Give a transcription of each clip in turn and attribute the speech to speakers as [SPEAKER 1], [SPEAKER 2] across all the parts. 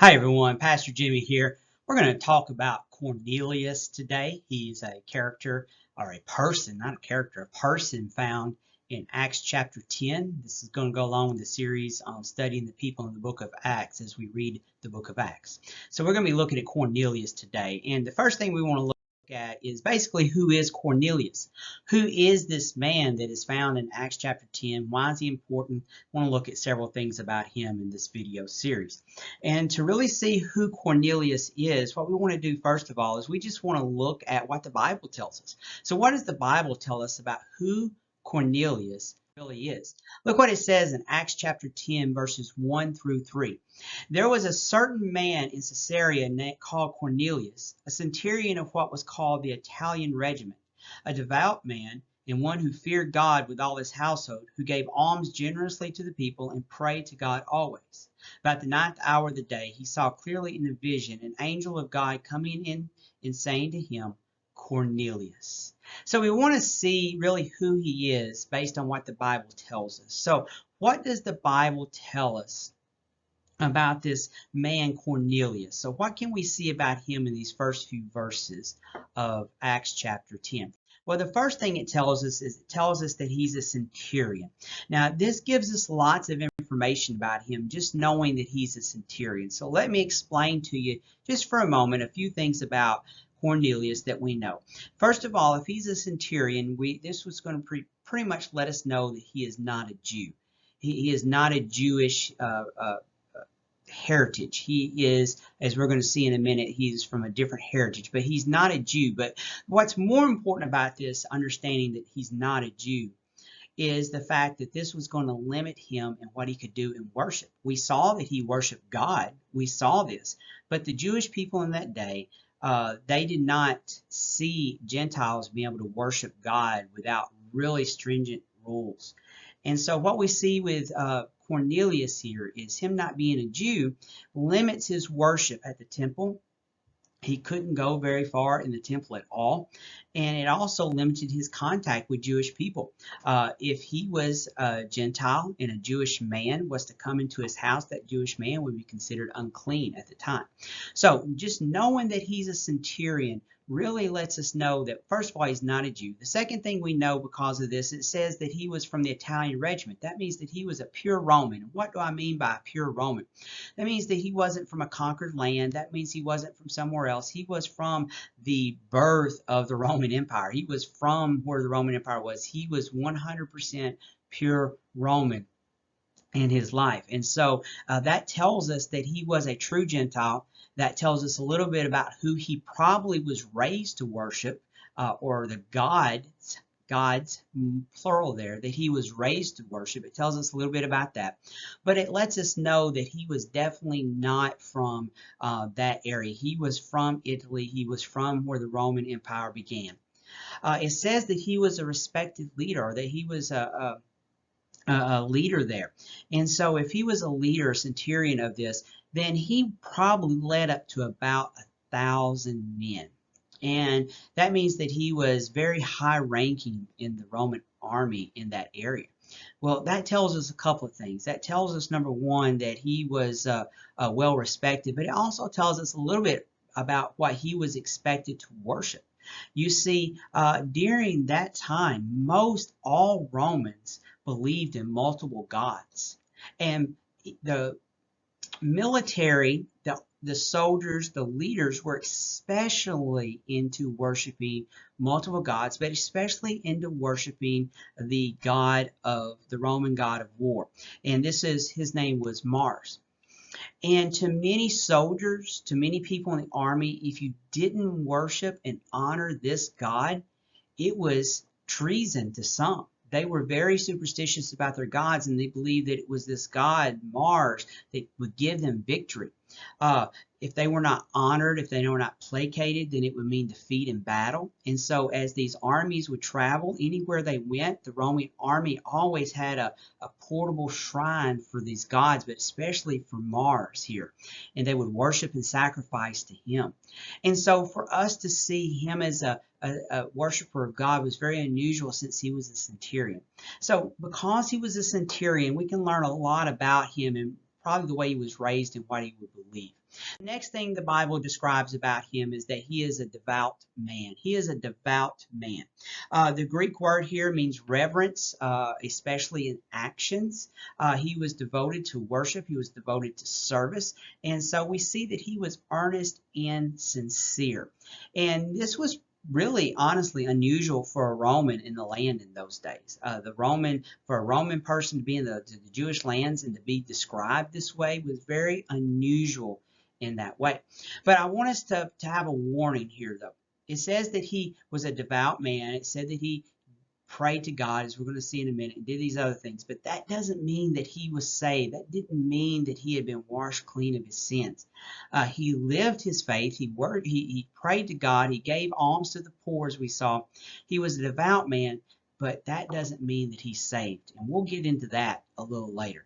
[SPEAKER 1] Hi everyone, Pastor Jimmy here. We're going to talk about Cornelius today. He's a character, or a person, not a character, a person found in Acts chapter 10. This is going to go along with the series on studying the people in the book of Acts as we read the book of Acts. So we're going to be looking at Cornelius today. And the first thing we want to look at is basically, who is Cornelius? Who is this man that is found in Acts chapter 10? Why is he important? I want to look at several things about him in this video series. And to really see who Cornelius is, what we want to do first of all is we just want to look at what the Bible tells us. So what does the Bible tell us about who Cornelius really is? Look what it says in Acts chapter 10 verses 1 through 3. There was a certain man in Caesarea called Cornelius, a centurion of what was called the Italian regiment, a devout man and one who feared God with all his household, who gave alms generously to the people and prayed to God always. About the ninth hour of the day, he saw clearly in a vision an angel of God coming in and saying to him, Cornelius. So we want to see really who he is based on what the Bible tells us. So what does the Bible tell us about this man Cornelius? So what can we see about him in these first few verses of Acts chapter 10? Well, the first thing it tells us is that he's a centurion. Now, this gives us lots of information about him, just knowing that he's a centurion. So let me explain to you just for a moment a few things about Cornelius that we know. First of all, if he's a centurion, this was going to pretty much let us know that he is not a Jew. He is not a Jewish heritage. He is, as we're going to see in a minute, he's from a different heritage, but he's not a Jew. But what's more important about this, understanding that he's not a Jew, is the fact that this was going to limit him in what he could do in worship. We saw that he worshiped God. We saw this. But the Jewish people in that day, they did not see Gentiles being able to worship God without really stringent rules. And so what we see with Cornelius here is him not being a Jew limits his worship at the temple. He couldn't go very far in the temple at all. And it also limited his contact with Jewish people. If he was a Gentile and a Jewish man was to come into his house, that Jewish man would be considered unclean at the time. So just knowing that he's a centurion really lets us know that, first of all, he's not a Jew. The second thing we know because of this, it says that he was from the Italian regiment. That means that he was a pure Roman. What do I mean by a pure Roman? That means that he wasn't from a conquered land. That means he wasn't from somewhere else. He was from the birth of the Roman Empire. He was from where the Roman Empire was. He was 100% pure Roman in his life. And so that tells us that he was a true Gentile. That tells us a little bit about who he probably was raised to worship, or the gods, plural there, that he was raised to worship. It tells us a little bit about that. But it lets us know that he was definitely not from that area. He was from Italy. He was from where the Roman Empire began. It says that he was a respected leader, or that he was a leader there. And so if he was a leader, a centurion of this, then he probably led up to about 1,000 men. And that means that he was very high ranking in the Roman army in that area. Well, that tells us a couple of things. That tells us, number one, that he was well respected, but it also tells us a little bit about what he was expected to worship. You see, during that time, most all Romans believed in multiple gods. And the military, the soldiers, the leaders were especially into worshiping multiple gods, but especially into worshiping the god of the Roman god of war. And his name was Mars. And to many soldiers, to many people in the army, if you didn't worship and honor this god, it was treason to some. They were very superstitious about their gods, and they believed that it was this god, Mars, that would give them victory. If they were not honored, if they were not placated, then it would mean defeat in battle. And so as these armies would travel, anywhere they went, the Roman army always had a portable shrine for these gods, but especially for Mars here. And they would worship and sacrifice to him. And so for us to see him as a worshiper of God was very unusual, since he was a centurion. So because he was a centurion, we can learn a lot about him and probably the way he was raised and what he would believe. The next thing the Bible describes about him is that he is a devout man. He is a devout man. The Greek word here means reverence, especially in actions. He was devoted to worship. He was devoted to service. And so we see that he was earnest and sincere. And this was really honestly unusual for a Roman in the land in those days. For a Roman person to be in the Jewish lands and to be described this way was very unusual in that way. But I want us to have a warning here, though. It says that he was a devout man. It said that he prayed to God, as we're going to see in a minute, and did these other things. But that doesn't mean that he was saved. That didn't mean that he had been washed clean of his sins. He lived his faith. He prayed to God. He gave alms to the poor, as we saw. He was a devout man, but that doesn't mean that he's saved. And we'll get into that a little later.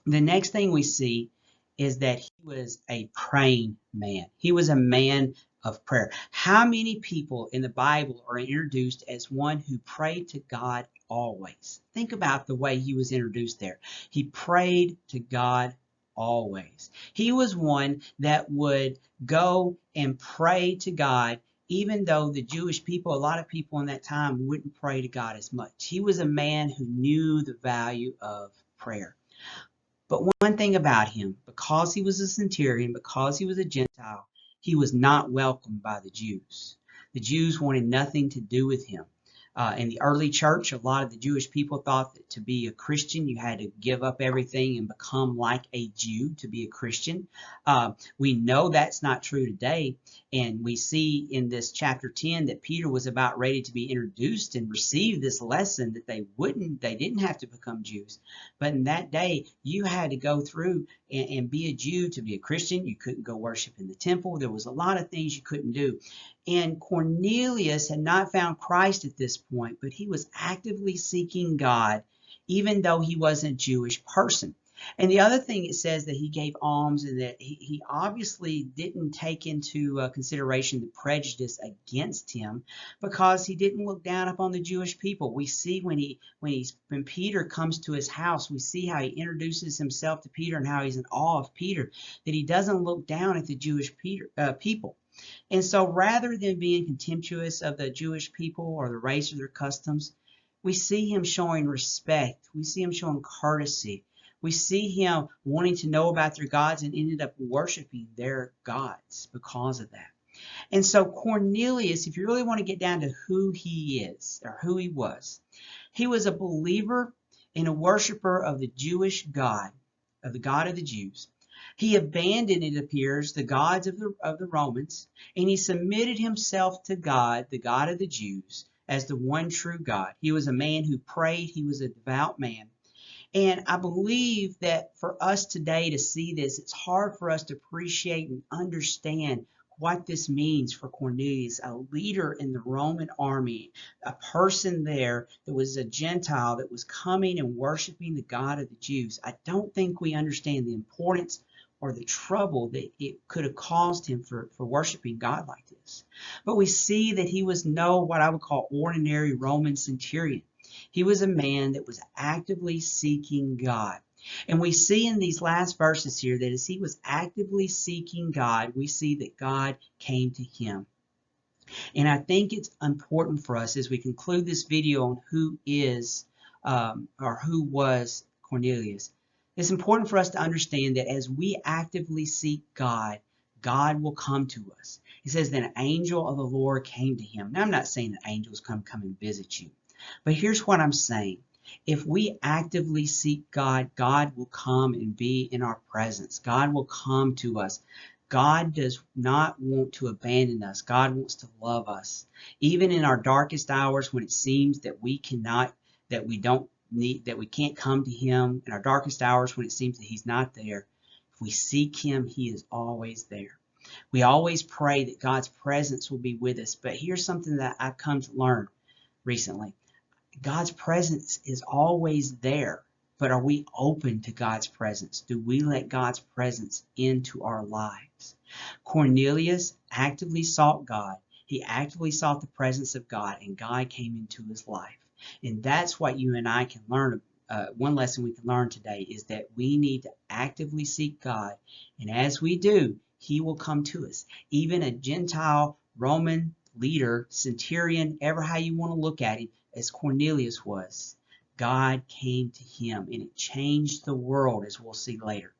[SPEAKER 1] The next thing we see is that he was a praying man. He was a man of prayer. How many people in the Bible are introduced as one who prayed to God always? Think about the way he was introduced there. He prayed to God always. He was one that would go and pray to God, even though the Jewish people, a lot of people in that time, wouldn't pray to God as much. He was a man who knew the value of prayer. But one thing about him, because he was a centurion, because he was a Gentile, he was not welcomed by the Jews. The Jews wanted nothing to do with him. In the early church, a lot of the Jewish people thought that to be a Christian, you had to give up everything and become like a Jew to be a Christian. We know that's not true today. And we see in this chapter 10 that Peter was about ready to be introduced and receive this lesson that they didn't have to become Jews. But in that day, you had to go through and be a Jew to be a Christian. You couldn't go worship in the temple. There was a lot of things you couldn't do. And Cornelius had not found Christ at this point, but he was actively seeking God, even though he wasn't a Jewish person. And the other thing, it says that he gave alms, and that he obviously didn't take into consideration the prejudice against him, because he didn't look down upon the Jewish people. We see when Peter comes to his house, we see how he introduces himself to Peter and how he's in awe of Peter, that he doesn't look down at the Jewish people. And so rather than being contemptuous of the Jewish people or the race or their customs, we see him showing respect. We see him showing courtesy. We see him wanting to know about their gods and ended up worshiping their gods because of that. And so Cornelius, if you really want to get down to who he is or who he was a believer and a worshiper of the Jewish God, of the God of the Jews. He abandoned, it appears, the gods of the Romans, and he submitted himself to God, the God of the Jews, as the one true God. He was a man who prayed. He was a devout man. And I believe that for us today to see this, it's hard for us to appreciate and understand what this means for Cornelius, a leader in the Roman army, a person there that was a Gentile that was coming and worshiping the God of the Jews. I don't think we understand the importance or the trouble that it could have caused him for worshiping God like this. But we see that he was no what I would call ordinary Roman centurion. He was a man that was actively seeking God. And we see in these last verses here that as he was actively seeking God, we see that God came to him. And I think it's important for us as we conclude this video on who is or who was Cornelius. It's important for us to understand that as we actively seek God, God will come to us. He says that an angel of the Lord came to him. Now, I'm not saying that angels come and visit you. But here's what I'm saying. If we actively seek God, God will come and be in our presence. God will come to us. God does not want to abandon us. God wants to love us. Even in our darkest hours when it seems that we cannot, that we don't need, that we can't come to him, in our darkest hours when it seems that he's not there, if we seek him, he is always there. We always pray that God's presence will be with us. But here's something that I've come to learn recently. God's presence is always there, but are we open to God's presence? Do we let God's presence into our lives? Cornelius actively sought God. He actively sought the presence of God, and God came into his life. And that's what you and I can learn one lesson we can learn today is that we need to actively seek God, and as we do, He will come to us. Even a Gentile Roman leader, centurion, ever how you want to look at it, as Cornelius was, God came to him, and it changed the world, as we'll see later.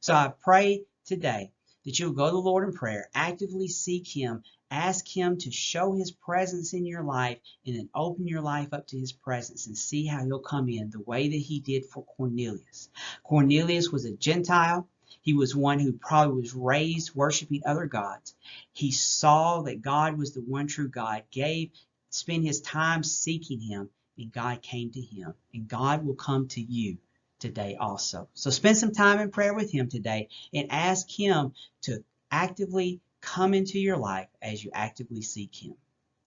[SPEAKER 1] So I pray today that you'll go to the Lord in prayer, actively seek Him, ask Him to show His presence in your life, and then open your life up to His presence and see how He'll come in the way that He did for Cornelius. Cornelius was a Gentile. He was one who probably was raised worshiping other gods. He saw that God was the one true God, spent his time seeking Him, and God came to him. And God will come to you today also. So spend some time in prayer with Him today and ask Him to actively come into your life as you actively seek Him.